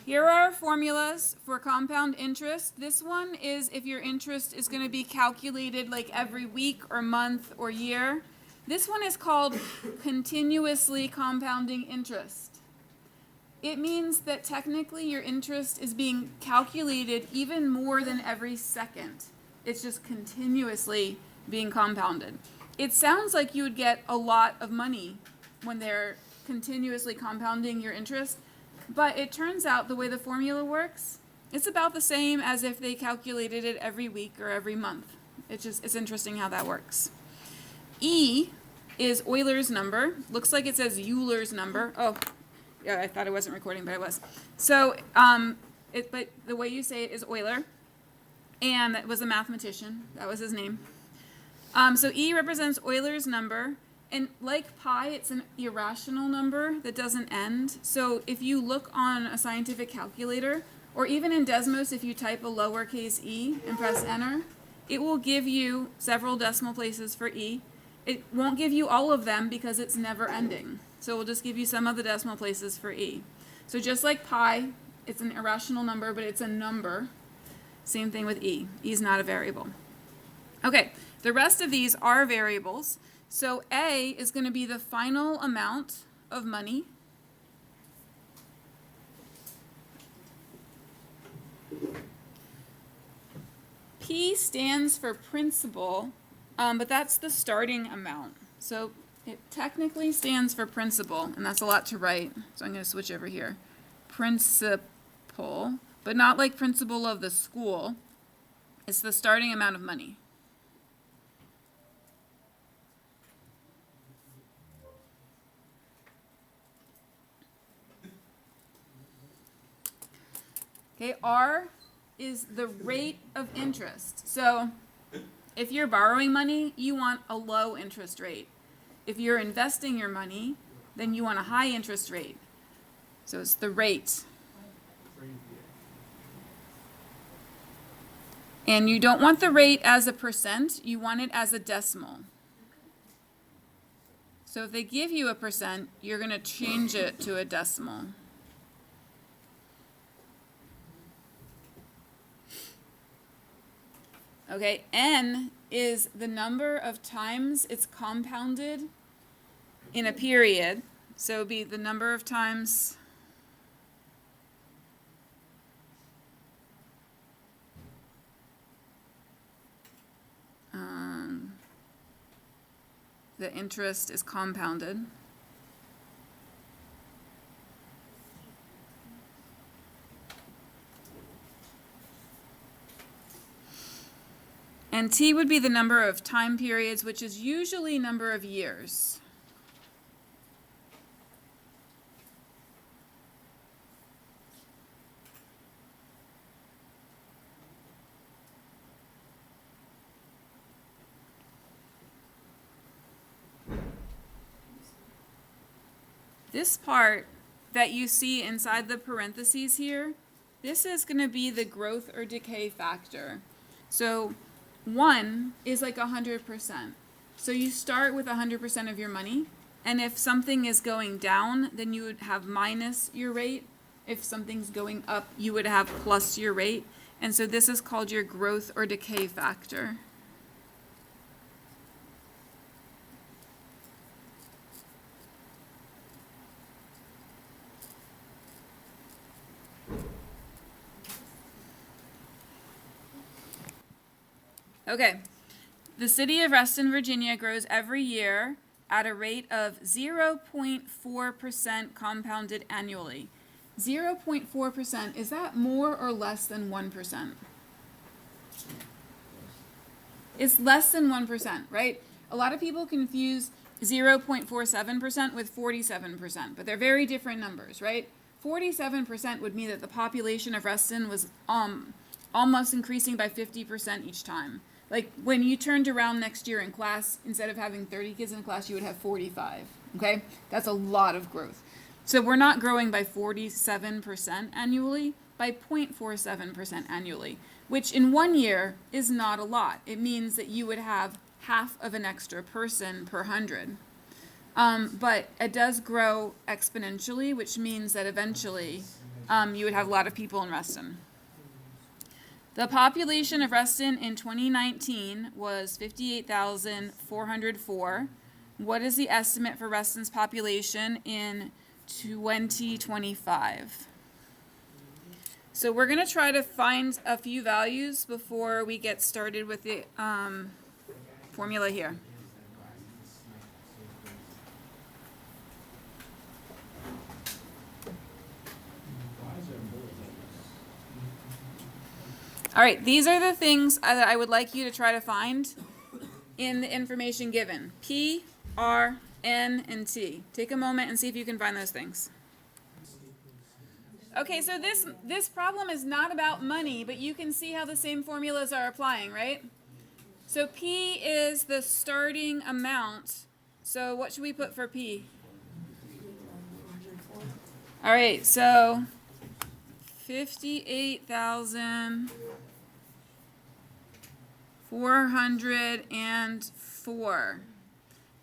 Here are formulas for compound interest. This one is if your interest is going to be calculated like every week or month or year. This one is called continuously compounding interest. It means that technically your interest is being calculated even more than every second. It's just continuously being compounded. It sounds like you would get a lot of money when they're continuously compounding your interest, but it turns out the way the formula works, it's about the same as if they calculated it every week or every month. It's interesting how that works. E is Euler's number. Looks like it says Euler's number. Oh, yeah, I thought it wasn't recording, but it was. So, but the way you say it is Euler, and that was a mathematician. That was his name. So E represents Euler's number, and like pi, it's an irrational number that doesn't end. So if you look on a scientific calculator, or even in Desmos, if you type a lowercase e and press enter, it will give you several decimal places for E. It won't give you all of them because it's never ending. So we'll just give you some of the decimal places for E. So just like pi, it's an irrational number, but it's a number. Same thing with E. E is not a variable. Okay, the rest of these are variables. So A is going to be the final amount of money. P stands for principal, but that's the starting amount. So it technically stands for principal, and that's a lot to write. So I'm going to switch over here. Principal, but not like principal of the school. It's the starting amount of money. Okay, R is the rate of interest. So if you're borrowing money, you want a low interest rate. If you're investing your money, then you want a high interest rate. So it's the rate. And you don't want the rate as a percent, you want it as a decimal. So if they give you a percent, you're going to change it to a decimal. Okay, N is the number of times it's compounded in a period. So it would be the number of times the interest is compounded. And T would be the number of time periods, which is usually number of years. This part that you see inside the parentheses here, this is going to be the growth or decay factor. So 1 is like 100%. So you start with 100% of your money, and if something is going down, then you would have minus your rate. If something's going up, you would have plus your rate. And so this is called your growth or decay factor. Okay, the city of Reston, Virginia grows every year at a rate of 0.4% compounded annually. 0.4%, is that more or less than 1%? It's less than 1%, right? A lot of people confuse 0.47% with 47%, but they're very different numbers, right? 47% would mean that the population of Reston was almost increasing by 50% each time. Like when you turned around next year in class, instead of having 30 kids in class, you would have 45, okay? That's a lot of growth. So we're not growing by 47% annually, by 0.47% annually, which in 1 year is not a lot. It means that you would have half of an extra person per 100. But it does grow exponentially, which means that eventually you would have a lot of people in Reston. The population of Reston in 2019 was 58,404. What is the estimate for Reston's population in 2025? So we're going to try to find a few values before we get started with the formula here. All right, these are the things that I would like you to try to find in the information given. P, R, N, and T. Take a moment and see if you can find those things. Okay, so this problem is not about money, but you can see how the same formulas are applying, right? So P is the starting amount. So what should we put for P? All right, so 58,404.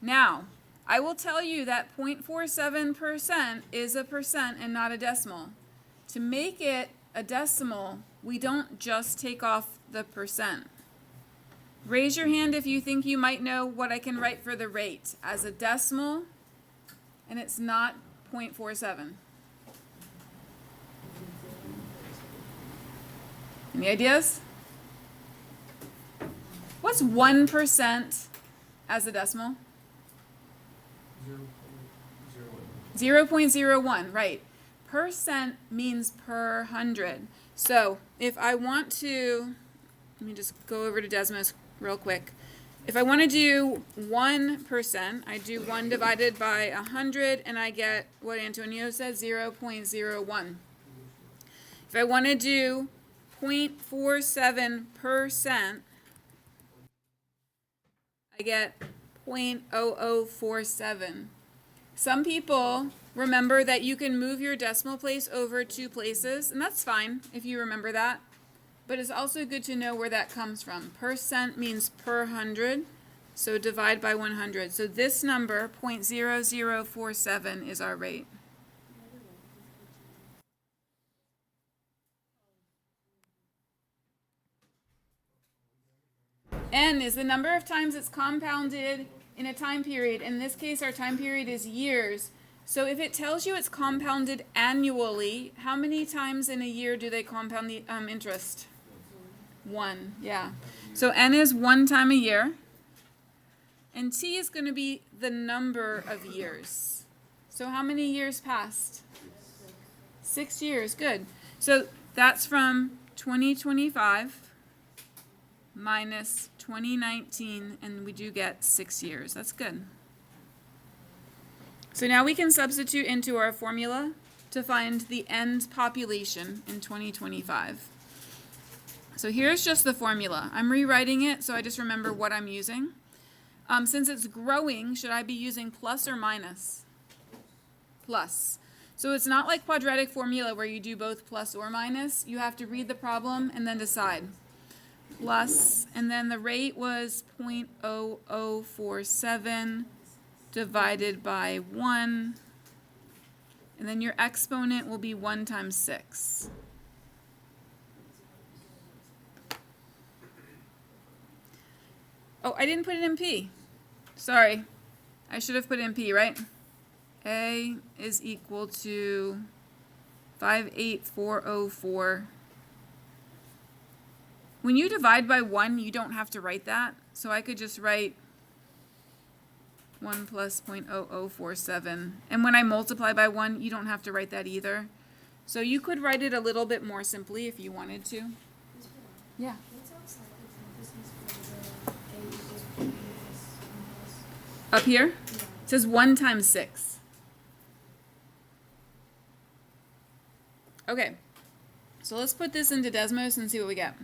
Now, I will tell you that 0.47% is a percent and not a decimal. To make it a decimal, we don't just take off the percent. Raise your hand if you think you might know what I can write for the rate as a decimal, and it's not 0.47. Any ideas? What's 1% as a decimal? 0.01, right. Percent means per 100. So if I want to, let me just go over to Desmos real quick. If I want to do 1%, I do 1 divided by 100, and I get what Antonio said, 0.01. If I want to do 0.47%, I get 0.0047. Some people remember that you can move your decimal place over 2 places, and that's fine if you remember that. But it's also good to know where that comes from. Percent means per 100, so divide by 100. So this number, 0.0047, is our rate. N is the number of times it's compounded in a time period. In this case, our time period is years. So if it tells you it's compounded annually, how many times in a year do they compound the interest? 1, yeah. So N is 1 time a year. And T is going to be the number of years. So how many years passed? 6 years, good. So that's from 2025 minus 2019, and we do get 6 years. That's good. So now we can substitute into our formula to find the end population in 2025. So here's just the formula. I'm rewriting it so I just remember what I'm using. Since it's growing, should I be using plus or minus? Plus. So it's not like quadratic formula where you do both plus or minus. You have to read the problem and then decide. Plus, and then the rate was 0.0047 divided by 1. And then your exponent will be 1 times 6. Oh, I didn't put it in P. Sorry. I should have put it in P, right? A is equal to 58404. When you divide by 1, you don't have to write that. So I could just write 1 plus 0.0047. And when I multiply by 1, you don't have to write that either. So you could write it a little bit more simply if you wanted to. Yeah. Up here? It says 1 times 6. Okay. So let's put this into Desmos and see what we get.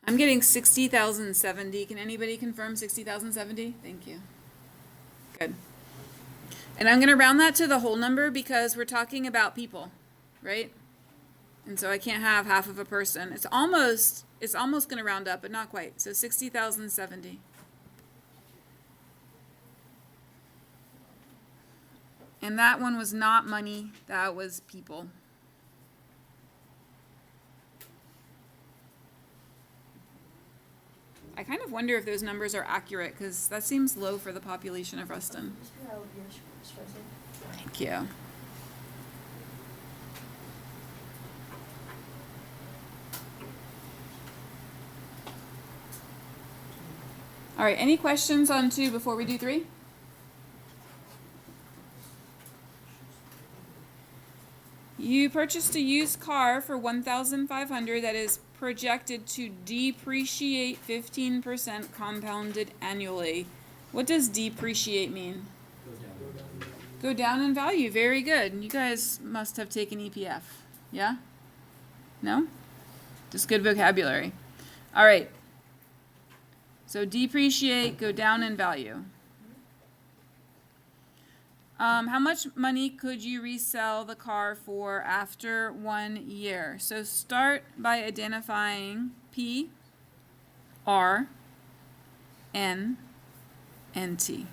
I'm getting 60,070. Can anybody confirm 60,070? Thank you. Good. And I'm going to round that to the whole number because we're talking about people, right? And so I can't have half of a person. It's almost going to round up, but not quite. So 60,070. And that one was not money, that was people. I kind of wonder if those numbers are accurate because that seems low for the population of Ruston. Thank you. All right, any questions on 2 before we do 3? You purchased a used car for $1,500 that is projected to depreciate 15% compounded annually. What does depreciate mean? Go down in value. Very good. You guys must have taken EPF. Yeah? No? Just good vocabulary. All right. So depreciate, go down in value. How much money could you resell the car for after 1 year? So start by identifying P, R, N, and T.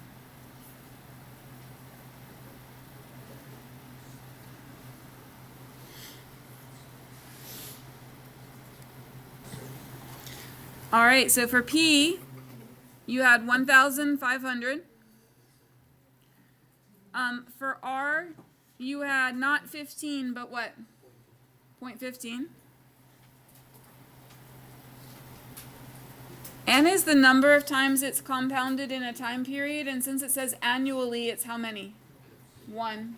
All right, so for P, you had 1,500. For R, you had not 15, but what? 0.15. N is the number of times it's compounded in a time period, and since it says annually, it's how many? 1.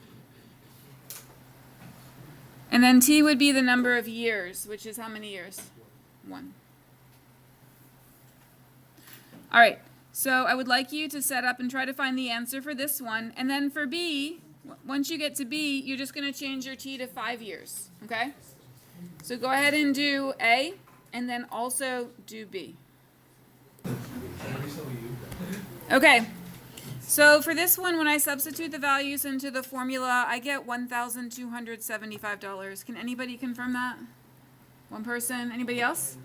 And then T would be the number of years, which is how many years? 1. All right. So I would like you to set up and try to find the answer for this one. And then for B, once you get to B, you're just going to change your T to 5 years, okay? So go ahead and do A, and then also do B. Okay, so for this one, when I substitute the values into the formula, I get $1,275. Can anybody confirm that? One person? Anybody else?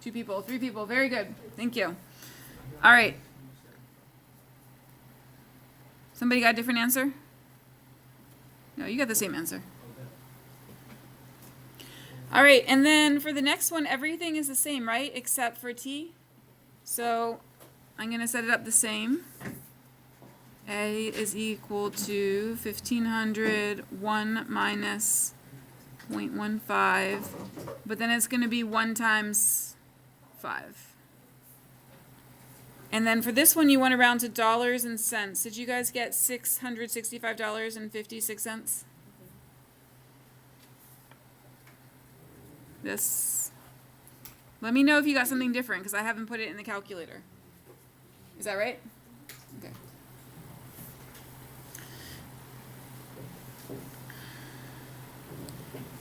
2 people, 3 people. Very good. Thank you. All right. Somebody got a different answer? No, you got the same answer. All right, and then for the next one, everything is the same, right? Except for T. So I'm going to set it up the same. A is equal to 1,500, 1 minus 0.15, but then it's going to be 1 times 5. And then for this one, you want to round to dollars and cents. Did you guys get $665.56? This. Let me know if you got something different, because I haven't put it in the calculator. Is that right? Okay.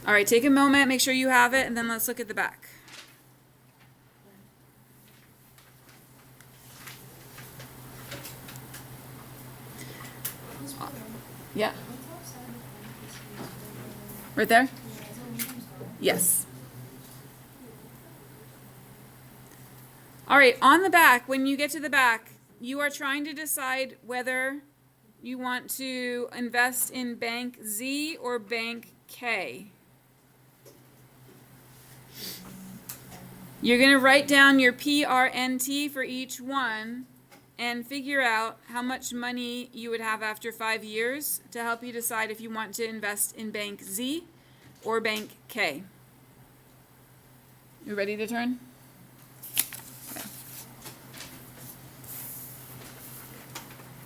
All right, take a moment, make sure you have it, and then let's look at the back. Yeah. Right there? Yes. All right, on the back, when you get to the back, you are trying to decide whether you want to invest in Bank Z or Bank K. You're going to write down your PRNT for each one and figure out how much money you would have after 5 years to help you decide if you want to invest in Bank Z or Bank K. You ready to turn? Okay.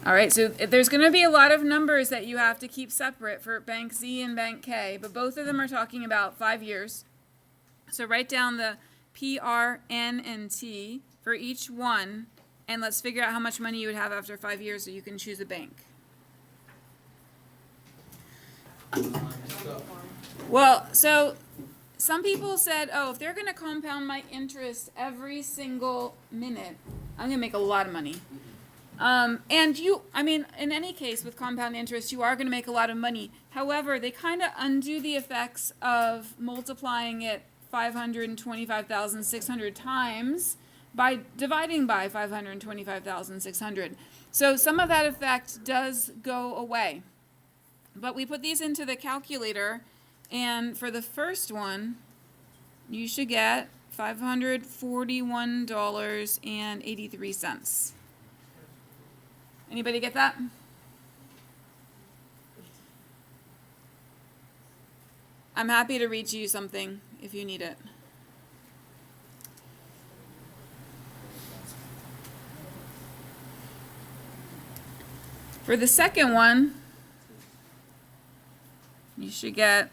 All right, so there's going to be a lot of numbers that you have to keep separate for Bank Z and Bank K, but both of them are talking about 5 years. So write down the P, R, N, and T for each one, and let's figure out how much money you would have after 5 years so you can choose a bank. Well, so some people said, oh, if they're going to compound my interest every single minute, I'm going to make a lot of money. And in any case, with compound interest, you are going to make a lot of money. However, they kind of undo the effects of multiplying it 525,600 times by dividing by 525,600. So some of that effect does go away. But we put these into the calculator, and for the first one, you should get $541.83. Anybody get that? I'm happy to read to you something if you need it. For the second one, you should get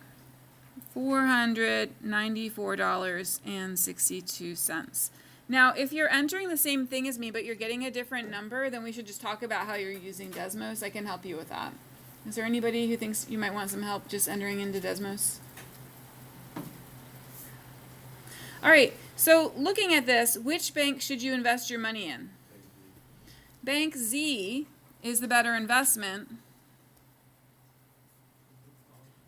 $494.62. Now, if you're entering the same thing as me, but you're getting a different number, then we should just talk about how you're using Desmos. I can help you with that. Is there anybody who thinks you might want some help just entering into Desmos? All right, so looking at this, which bank should you invest your money in? Bank Z is the better investment.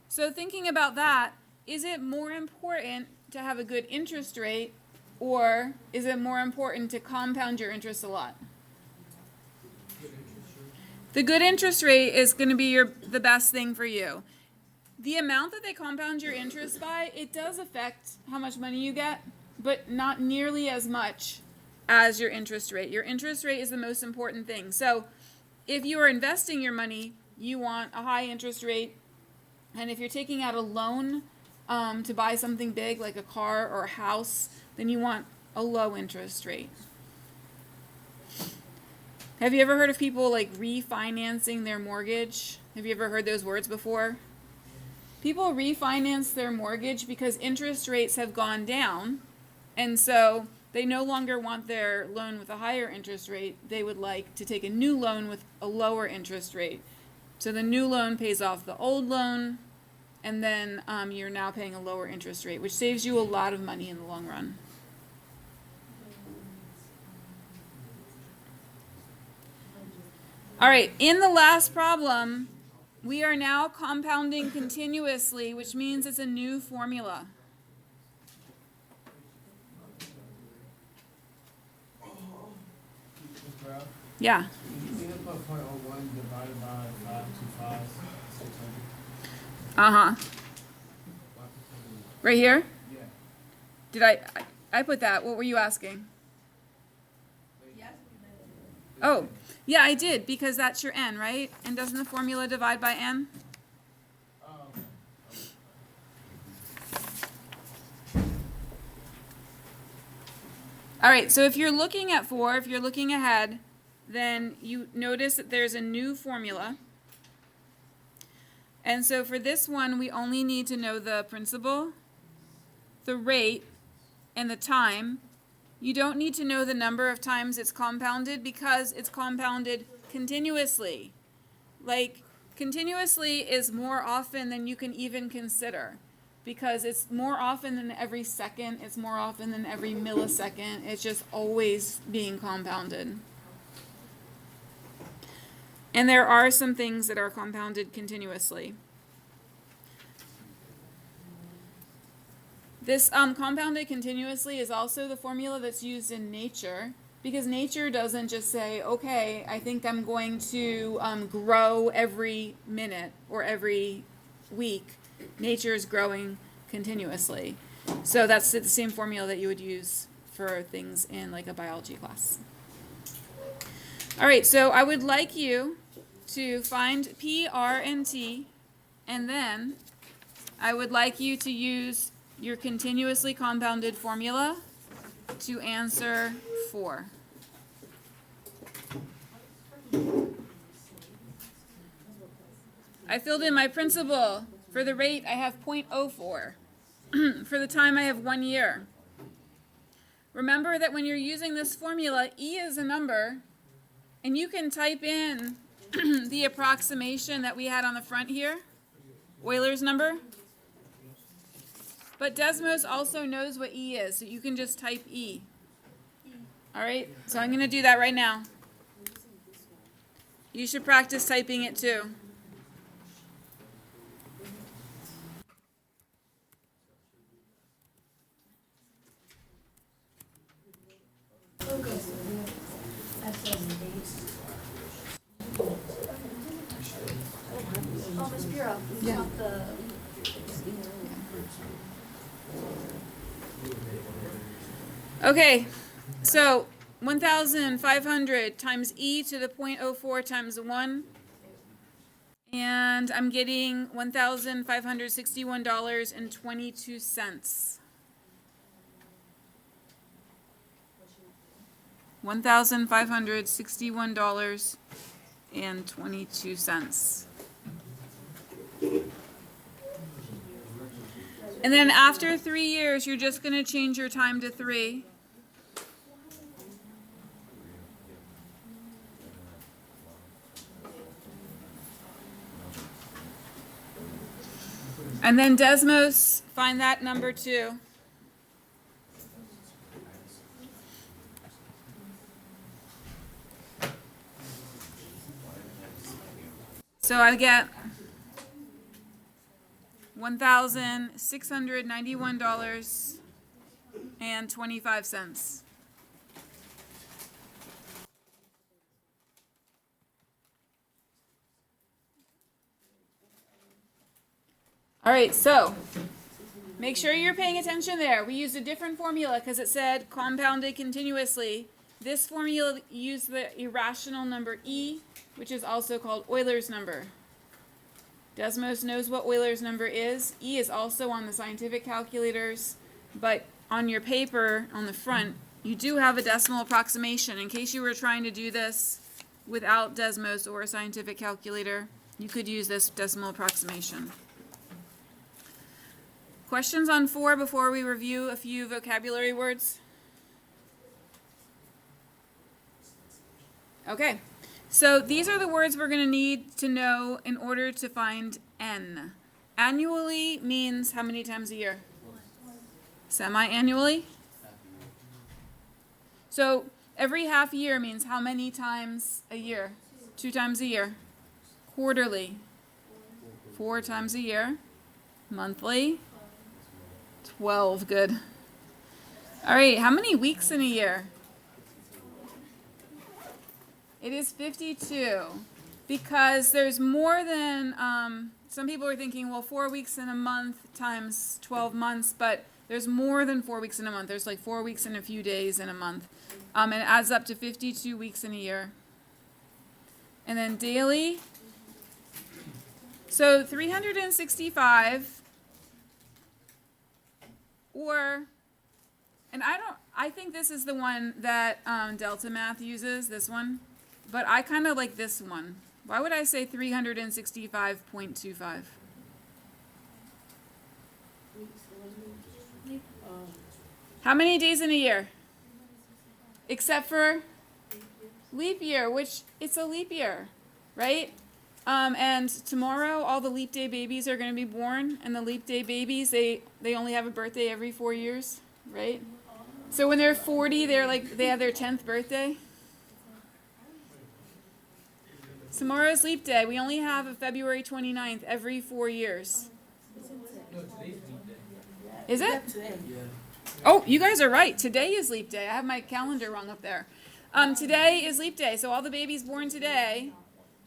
So thinking about that, is it more important to have a good interest rate, or is it more important to compound your interest a lot? The good interest rate is going to be the best thing for you. The amount that they compound your interest by, it does affect how much money you get, but not nearly as much as your interest rate. Your interest rate is the most important thing. So if you are investing your money, you want a high interest rate. And if you're taking out a loan to buy something big like a car or a house, then you want a low interest rate. Have you ever heard of people like refinancing their mortgage? Have you ever heard those words before? People refinance their mortgage because interest rates have gone down, and so they no longer want their loan with a higher interest rate. They would like to take a new loan with a lower interest rate. So the new loan pays off the old loan, and then you're now paying a lower interest rate, which saves you a lot of money in the long run. All right, in the last problem, we are now compounding continuously, which means it's a new formula. Yeah. Uh-huh. Right here? Yeah. Did I put that. What were you asking? Oh, yeah, I did, because that's your n, right? And doesn't the formula divide by n? All right, so if you're looking at 4, if you're looking ahead, then you notice that there's a new formula. And so for this one, we only need to know the principal, the rate, and the time. You don't need to know the number of times it's compounded because it's compounded continuously. Like, continuously is more often than you can even consider, because it's more often than every second, it's more often than every millisecond. It's just always being compounded. And there are some things that are compounded continuously. This compounded continuously is also the formula that's used in nature, because nature doesn't just say, okay, I think I'm going to grow every minute or every week. Nature is growing continuously. So that's the same formula that you would use for things in like a biology class. All right, so I would like you to find P, R, and T, and then I would like you to use your continuously compounded formula to answer 4. I filled in my principal. For the rate, I have 0.04. For the time, I have 1 year. Remember that when you're using this formula, E is a number, and you can type in the approximation that we had on the front here, Euler's number. But Desmos also knows what E is, so you can just type E. All right, so I'm going to do that right now. You should practice typing it too. Oh, Ms. Bureau, Yeah. want the, Okay, so 1,500 times e to the 0.04 times 1. And I'm getting $1,561.22. $1,561.22. And then after 3 years, you're just going to change your time to 3. And then Desmos, find that number too. So I get $1,691.25. All right, so make sure you're paying attention there. We used a different formula because it said compounded continuously. This formula used the irrational number E, which is also called Euler's number. Desmos knows what Euler's number is. E is also on the scientific calculators, but on your paper on the front, you do have a decimal approximation. In case you were trying to do this without Desmos or a scientific calculator, you could use this decimal approximation. Questions on 4 before we review a few vocabulary words? Okay, so these are the words we're going to need to know in order to find N. Annually means how many times a year? Semi-annually? So every half year means how many times a year? 2 times a year. Quarterly? 4 times a year. Monthly? 12, good. All right, how many weeks in a year? It is 52, because there's more than, some people are thinking, well, 4 weeks in a month times 12 months, but there's more than 4 weeks in a month. There's like 4 weeks and a few days in a month. And it adds up to 52 weeks in a year. And then daily, so 365, or, and I think this is the one that Delta Math uses, this one, but I kind of like this one. Why would I say 365.25? How many days in a year? Except for leap year, which it's a leap year, right? And tomorrow, all the leap day babies are going to be born, and the leap day babies, they only have a birthday every 4 years, right? So when they're 40, they have their 10th birthday. Tomorrow's leap day. We only have a February 29th every 4 years. Is it? Oh, you guys are right. Today is leap day. I have my calendar wrong up there. Today is leap day, so all the babies born today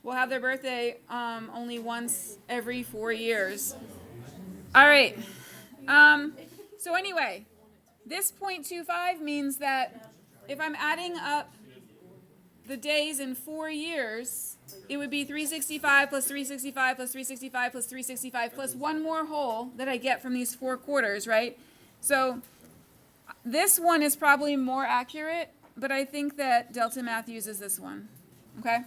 will have their birthday only once every 4 years. All right. So anyway, this 0.25 means that if I'm adding up the days in 4 years, it would be 365 plus 365 plus 365 plus 365 plus one more whole that I get from these 4 quarters, right? So this one is probably more accurate, but I think that Delta Math uses this one, okay?